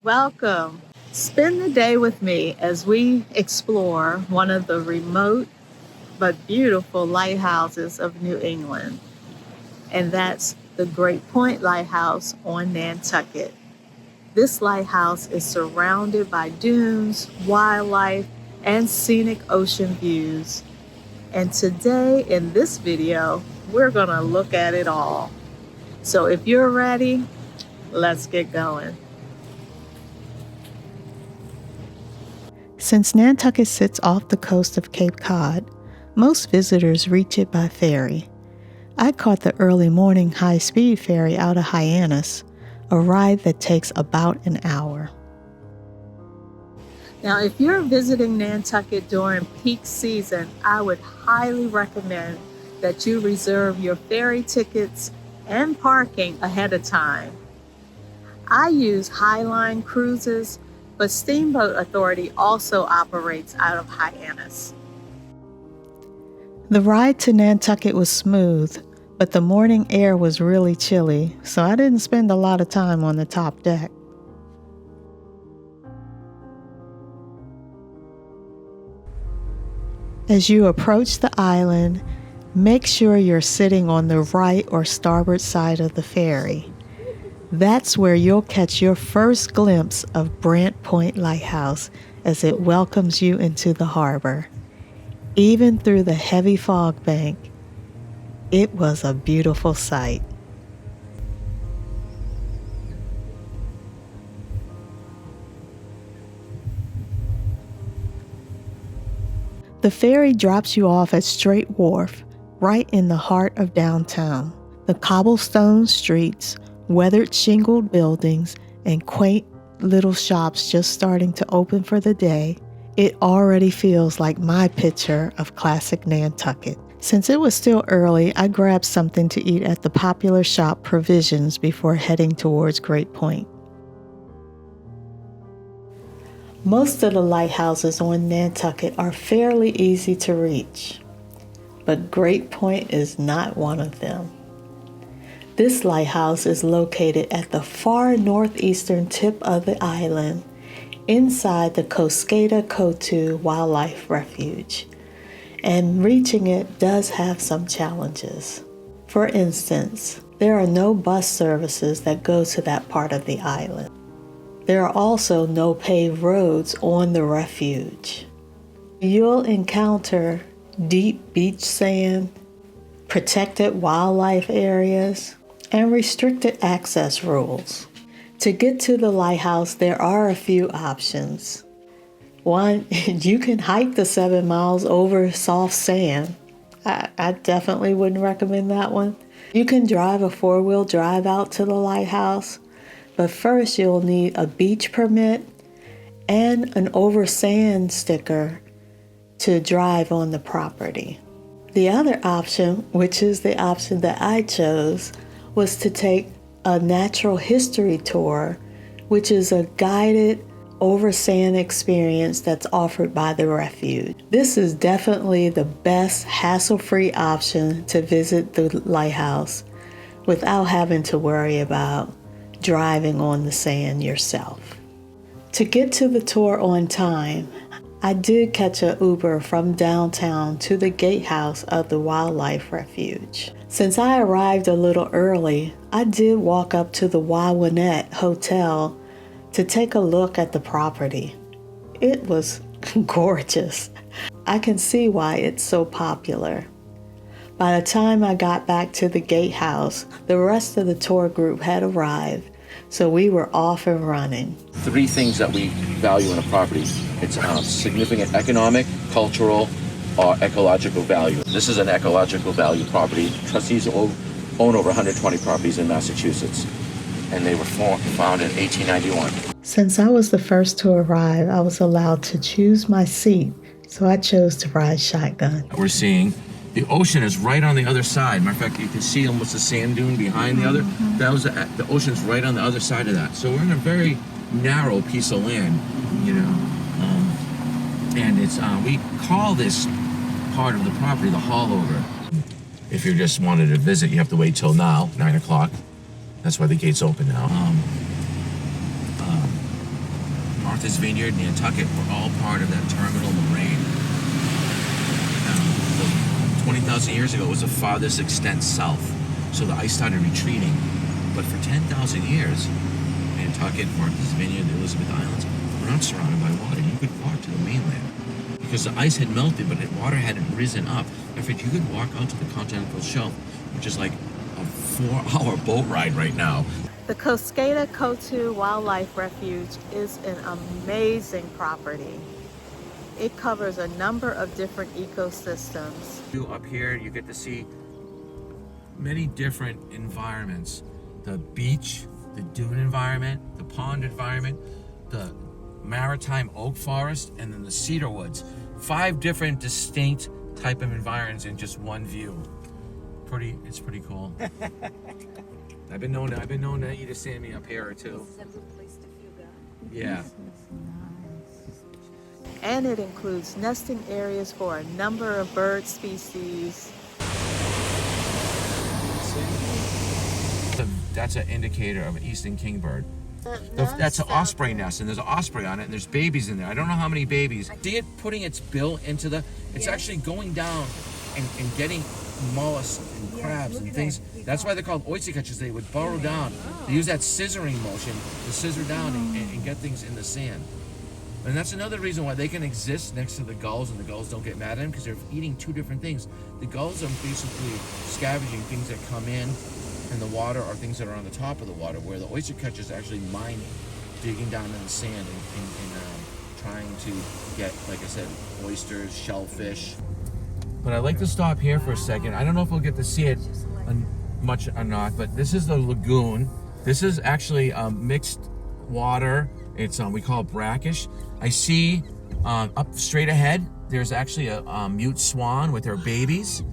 Welcome. Spend the day with me as we explore one of the remote but beautiful lighthouses of New England, and that's the Great Point Lighthouse on Nantucket. This lighthouse is surrounded by dunes, wildlife, and scenic ocean views. And today in this video, we're going to look at it all. So if you're ready, let's get going. Since Nantucket sits off the coast of Cape Cod, most visitors reach it by ferry. I caught the early morning high-speed ferry out of Hyannis, a ride that takes about an hour. Now, if you're visiting Nantucket during peak season, I would highly recommend that you reserve your ferry tickets and parking ahead of time. I use Highline cruises, but Steamboat Authority also operates out of Hyannis. The ride to Nantucket was smooth, but the morning air was really chilly, so I didn't spend a lot of time on the top deck. As you approach the island, make sure you're sitting on the right or starboard side of the ferry. That's where you'll catch your first glimpse of Point Lighthouse as it welcomes you into the harbor. Even through the heavy fog bank, it was a beautiful sight. The ferry drops you off at Straight Wharf, right in the heart of downtown. The cobblestone streets, weathered shingled buildings, and quaint little shops just starting to open for the day, it already feels like my picture of classic Nantucket. Since it was still early, I grabbed something to eat at the popular shop Provisions before heading towards Great Point. Most of the lighthouses on Nantucket are fairly easy to reach, but Great Point is not one of them. This lighthouse is located at the far northeastern tip of the island, inside the Coskata Coatue Wildlife Refuge, and reaching it does have some challenges. For instance, there are no bus services that go to that part of the island. There are also no paved roads on the refuge. You'll encounter deep beach sand, protected wildlife areas, and restricted access rules. To get to the lighthouse, there are a few options. One, you can hike the 7 miles over soft sand. I definitely wouldn't recommend that one. You can drive a 4-wheel drive out to the lighthouse, but first you'll need a beach permit and an oversand sticker to drive on the property. The other option, which is the option that I chose, was to take a natural history tour, which is a guided oversand experience that's offered by the refuge. This is definitely the best hassle-free option to visit the lighthouse without having to worry about driving on the sand yourself. To get to the tour on time, I did catch an Uber from downtown to the gatehouse of the Wildlife Refuge. Since I arrived a little early, I did walk up to the Wildlife Hotel to take a look at the property. It was gorgeous. I can see why it's so popular. By the time I got back to the gatehouse, the rest of the tour group had arrived, so we were off and running. 3 things that we value in a property. It's significant economic, cultural, or ecological value. This is an ecological value property. Trustees own over 120 properties in Massachusetts, and they were founded in 1891. Since I was the first to arrive, I was allowed to choose my seat, so I chose to ride shotgun. We're seeing the ocean is right on the other side. Matter of fact, you can see almost a sand dune behind the other. That was the ocean's right on the other side of that. So we're in a very narrow piece of land, you know. And it's we call this part of the property the haulover. If you just wanted to visit, you have to wait till now, 9 o'clock. That's why the gate's open now. Martha's Vineyard, Nantucket were all part of that terminal moraine. 20,000 years ago, it was the farthest extent south, so the ice started retreating. But for 10,000 years, Nantucket, Martha's Vineyard, the Elizabeth Islands were not surrounded by water. You could walk to the mainland because the ice had melted, but the water hadn't risen up. In fact, you could walk out to the continental shelf, which is like a 4-hour boat ride right now. The Coskata Coatue Wildlife Refuge is an amazing property. It covers a number of different ecosystems. Up here, you get to see many different environments. The beach, the dune environment, the pond environment, the maritime oak forest, and then the cedar woods. 5 different distinct type of environments in just one view. It's pretty cool. I've been known to eat a Sammy up here or two. Yeah. And it includes nesting areas for a number of bird species. That's an indicator of an eastern kingbird. That's an osprey nest, and there's an osprey on it, and there's babies in there. I don't know how many babies. See it putting its bill into the... It's actually going down and getting mollusks and crabs and things. That's why they're called oyster catchers. They would burrow down. They use that scissoring motion to scissor down and get things in the sand. And that's another reason why they can exist next to the gulls, and the gulls don't get mad at them, because they're eating 2 different things. The gulls are basically scavenging things that come in the water or things that are on the top of the water, where the oyster catchers actually mining, digging down in the sand and trying to get, like I said, oysters, shellfish. But I'd like to stop here for a second. I don't know if we'll get to see it much or not, but this is the lagoon. This is actually mixed water. It's we call it brackish. I see up straight ahead, there's actually a mute swan with her babies.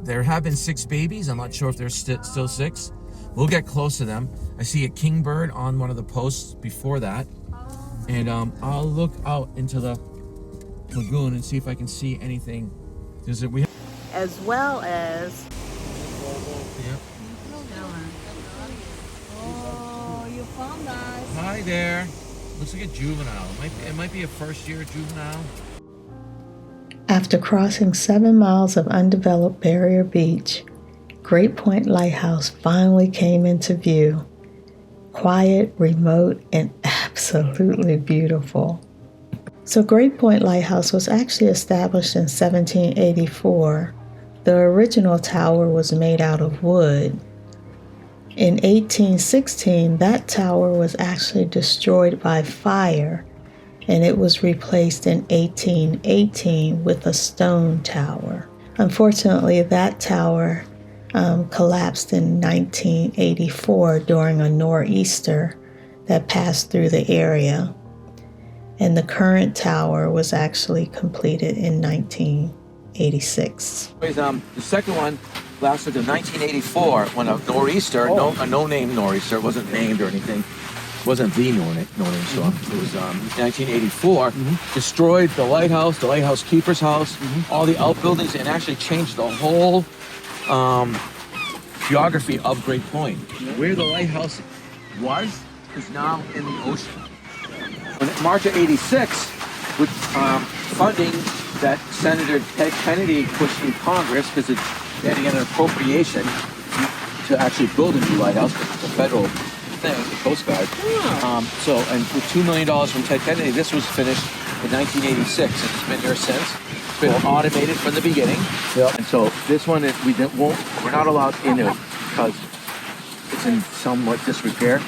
There have been 6 babies. I'm not sure if there's still 6. We'll get close to them. I see a kingbird on one of the posts before that. And I'll look out into the lagoon and see if I can see anything. As well as... Yep. Oh, you found us. Hi there. Looks like a juvenile. It might be a first-year juvenile. After crossing 7 miles of undeveloped barrier beach, Great Point Lighthouse finally came into view. Quiet, remote, and absolutely beautiful. So Great Point Lighthouse was actually established in 1784. The original tower was made out of wood. In 1816, that tower was actually destroyed by fire, and it was replaced in 1818 with a stone tower. Unfortunately, that tower collapsed in 1984 during a nor'easter that passed through the area. And the current tower was actually completed in 1986. The second one lasted to 1984 when a nor'easter, a no-name nor'easter, it wasn't named or anything, wasn't the no-name storm. It was 1984, destroyed the lighthouse keeper's house, all the outbuildings, and actually changed the whole geography of Great Point. Where the lighthouse was is now in the ocean. In March of '86, with funding that Senator Ted Kennedy pushed in Congress, because they had to get an appropriation to actually build a new lighthouse, because it's a federal thing, the Coast Guard. And with $2 million from Ted Kennedy, this was finished in 1986, and it's been here since. It's been automated from the beginning. Yep. And so this one, we're not allowed in it because it's in somewhat disrepair.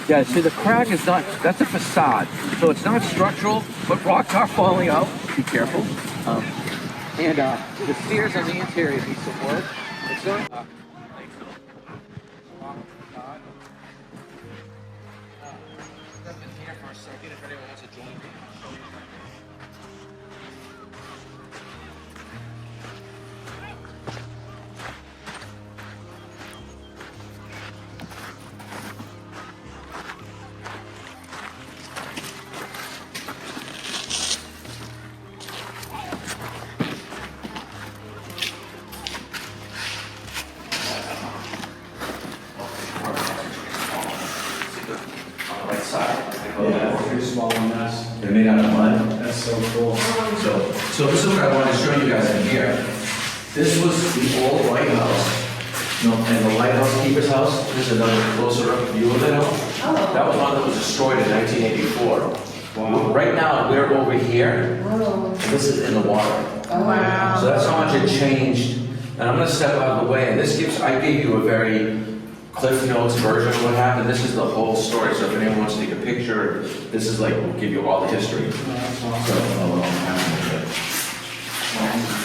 Yeah, see, the crack is not, that's a facade. So it's not structural, but rocks are falling out. Be careful. And the stairs on the interior need some work. It's not... pretty small one, that's, They're made out of mud. that's so cool. So this is what I wanted to show you guys in here. This was the old lighthouse. And the lighthouse keeper's house. This is another closer up view of it. That was one that was destroyed in 1984. Wow. Right now, we're over here. And this is in the water. Wow. So that's how much it changed. And I'm gonna step out of the way. And this gives, I gave you a very Cliff Notes version of what happened. This is the whole story. So if anyone wants to take a picture, this is like, we'll give you all the history. That's So, awesome. what happened with it.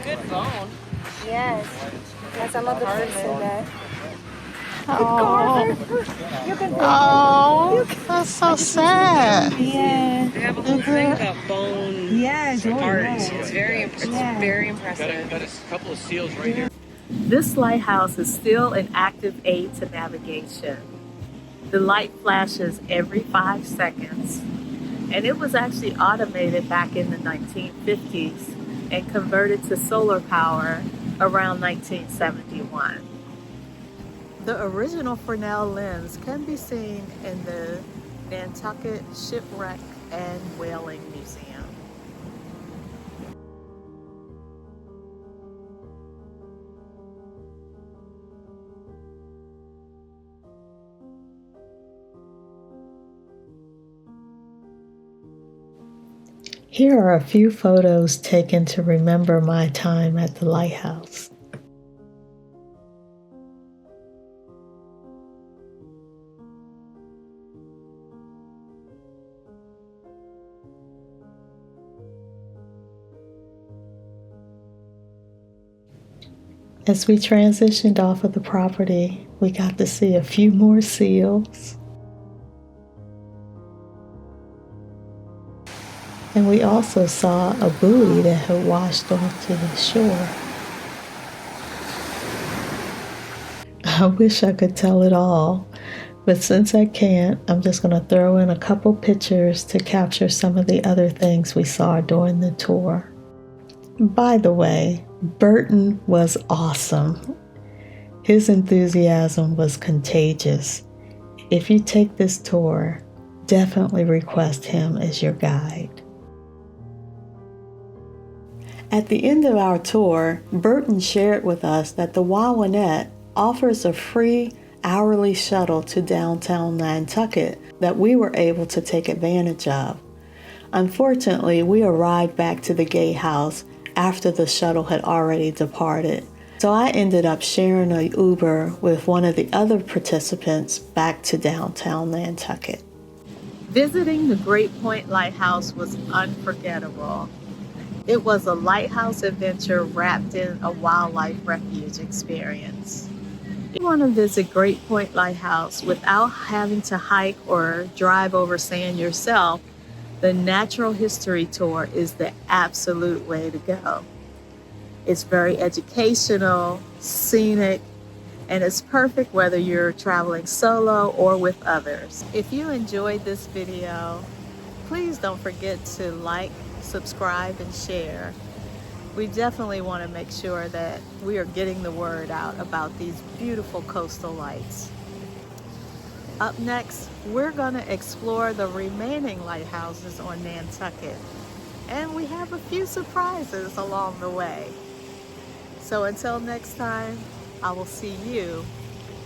Good phone. Yes. That's another person there. Oh, You can that's so sad. Yeah. They have a whole thing about bone Yes. art. It's very, very impressive. Got a couple of seals right here. This lighthouse is still an active aid to navigation. The light flashes every 5 seconds, and it was actually automated back in the 1950s and converted to solar power around 1971. The original Fresnel lens can be seen in the Nantucket Shipwreck and Whaling Museum. Here are a few photos taken to remember my time at the lighthouse. As we transitioned off of the property, we got to see a few more seals. And we also saw a buoy that had washed onto the shore. I wish I could tell it all, but since I can't, I'm just going to throw in a couple pictures to capture some of the other things we saw during the tour. By the way, Burton was awesome. His enthusiasm was contagious. If you take this tour, definitely request him as your guide. At the end of our tour, Burton shared with us that the Wildlife offers a free hourly shuttle to downtown Nantucket that we were able to take advantage of. Unfortunately, we arrived back to the gatehouse after the shuttle had already departed, so I ended up sharing an Uber with one of the other participants back to downtown Nantucket. Visiting the Great Point Lighthouse was unforgettable. It was a lighthouse adventure wrapped in a wildlife refuge experience. If you want to visit Great Point Lighthouse without having to hike or drive over sand yourself, the Natural History Tour is the absolute way to go. It's very educational, scenic, and it's perfect whether you're traveling solo or with others. If you enjoyed this video, please don't forget to like, subscribe, and share. We definitely want to make sure that we are getting the word out about these beautiful coastal lights. Up next, we're going to explore the remaining lighthouses on Nantucket, and we have a few surprises along the way. So until next time, I will see you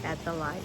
at the light.